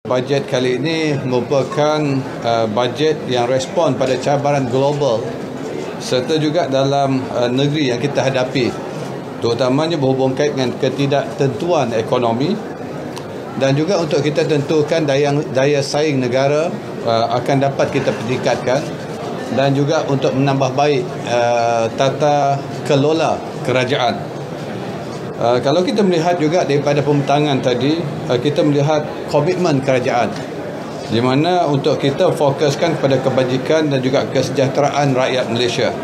Bajet kali ini merupakan bajet yang respon pada cabaran global serta juga dalam negeri yang kita hadapi, terutamanya berhubung kait dengan ketidaktentuan ekonomi, dan juga untuk kita tentukan daya saing negara akan dapat kita tingkatkan, dan juga untuk menambah baik tata kelola kerajaan. Kalau kita melihat juga daripada pembentangan tadi, kita melihat komitmen kerajaan di mana untuk kita fokuskan kepada kebajikan dan juga kesejahteraan rakyat Malaysia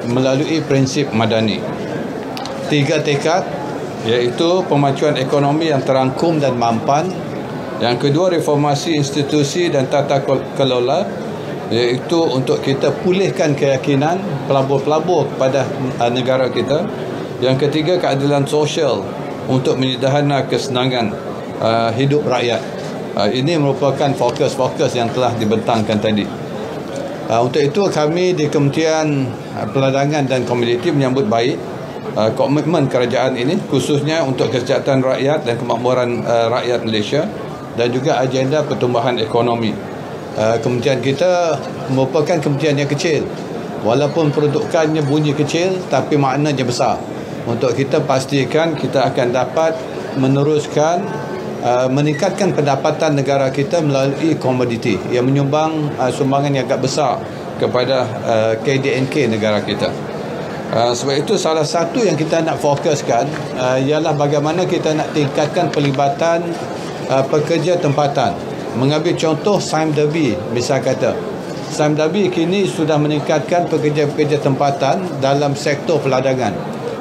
melalui prinsip madani. 3 tekad, iaitu pemacuan ekonomi yang terangkum dan mampan. Yang kedua, reformasi institusi dan tata kelola, iaitu untuk kita pulihkan keyakinan pelabur-pelabur kepada negara kita. Yang ketiga, keadilan sosial untuk menyederhana kesenangan hidup rakyat. Ini merupakan fokus-fokus yang telah dibentangkan tadi. Untuk itu kami di Kementerian Perdagangan dan Komoditi menyambut baik komitmen kerajaan ini, khususnya untuk kesejahteraan rakyat dan kemakmuran rakyat Malaysia, dan juga agenda pertumbuhan ekonomi. Kementerian kita merupakan kementerian yang kecil. Walaupun peruntukannya bunyi kecil, tapi maknanya besar. Untuk kita pastikan kita akan dapat meneruskan meningkatkan pendapatan negara kita melalui komoditi yang menyumbang sumbangan yang agak besar kepada KDNK negara kita. Sebab itu salah satu yang kita nak fokuskan ialah bagaimana kita nak tingkatkan pelibatan pekerja tempatan. Mengambil contoh Sime Darby, misal kata Sime Darby kini sudah meningkatkan pekerja-pekerja tempatan dalam sektor perdagangan,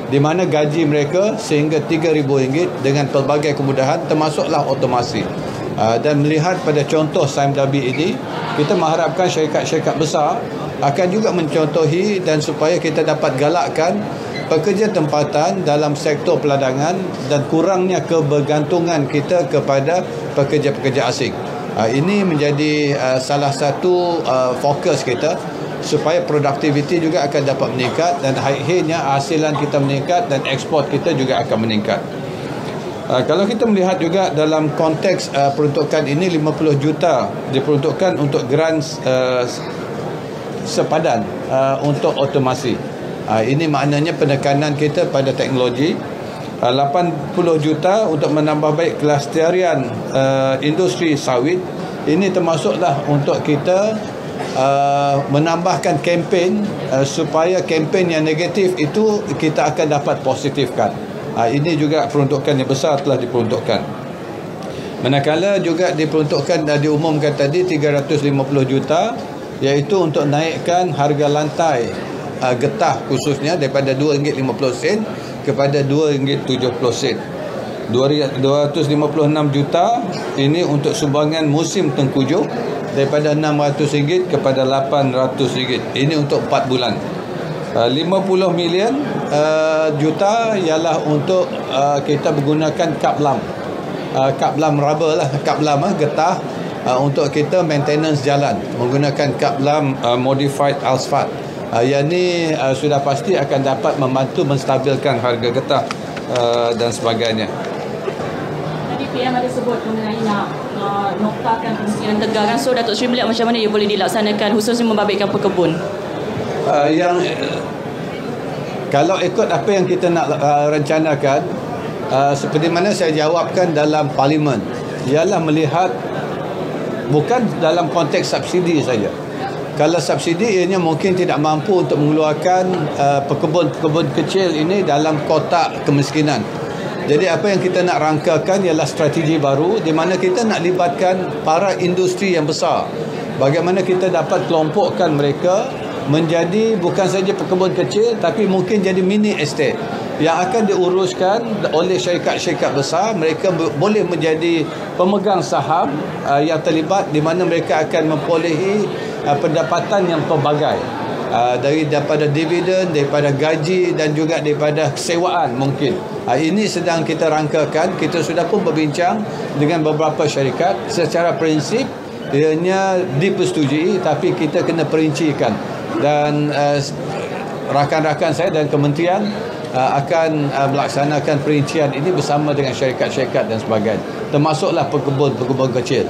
di mana gaji mereka sehingga RM3,000 dengan pelbagai kemudahan, termasuklah otomasi. Dan melihat pada contoh Sime Darby ini, kita mengharapkan syarikat-syarikat besar akan juga mencontohi, dan supaya kita dapat galakkan pekerja tempatan dalam sektor perdagangan dan kurangnya kebergantungan kita kepada pekerja-pekerja asing. Ini menjadi salah satu fokus kita, supaya produktiviti juga akan dapat meningkat, dan akhirnya hasilan kita meningkat dan ekspor kita juga akan meningkat. Kalau kita melihat juga dalam konteks peruntukan ini, 50 juta diperuntukkan untuk grant sepadan untuk otomasi. Ini maknanya penekanan kita pada teknologi. 80 juta untuk menambah baik kelestarian industri sawit. Ini termasuklah untuk kita menambahkan kempen supaya kempen yang negatif itu kita akan dapat positifkan. Ini juga peruntukan yang besar telah diperuntukkan. Manakala juga diperuntukkan dan diumumkan tadi 350 juta, iaitu untuk naikkan harga lantai getah khususnya daripada RM2.50 kepada RM2.70. 256 juta ini untuk sumbangan musim tengkujuh daripada RM600 kepada RM800. Ini untuk 4 bulan. 50 million juta ialah untuk kita menggunakan kaplam. Kaplam rubber lah, kaplam getah untuk kita maintenance jalan menggunakan kaplam modified asphalt. Yang ni sudah pasti akan dapat membantu menstabilkan harga getah dan sebagainya. PM ada sebut mengenai nak noktakan Pengeskianan Tegar kan. So Datuk Seri melihat macam mana ia boleh dilaksanakan, khususnya membabitkan pekebun? Kalau ikut apa yang kita nak rencanakan, seperti mana saya jawabkan dalam parlimen, ialah melihat bukan dalam konteks subsidi saja. Kalau subsidi ianya mungkin tidak mampu untuk mengeluarkan pekebun-pekebun kecil ini dalam kotak kemiskinan. Jadi apa yang kita nak rangkakan ialah strategi baru di mana kita nak libatkan para industri yang besar. Bagaimana kita dapat kelompokkan mereka menjadi bukan saja pekebun kecil, tapi mungkin jadi mini estate yang akan diuruskan oleh syarikat-syarikat besar. Mereka boleh menjadi pemegang saham yang terlibat, di mana mereka akan memperolehi pendapatan yang pelbagai, daripada dividen, daripada gaji dan juga daripada sewaan mungkin. Ini sedang kita rangkakan. Kita sudah pun berbincang dengan beberapa syarikat. Secara prinsip ianya dipersetujui, tapi kita kena perincikan, dan rakan-rakan saya dan kementerian akan melaksanakan perincian ini bersama dengan syarikat-syarikat dan sebagainya. termasuklah pekebun-pekebun kecil.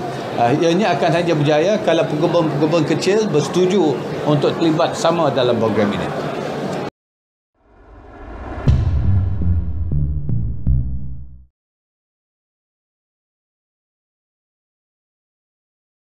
Ianya akan saja berjaya kalau pekebun-pekebun kecil bersetuju untuk terlibat sama dalam program ini.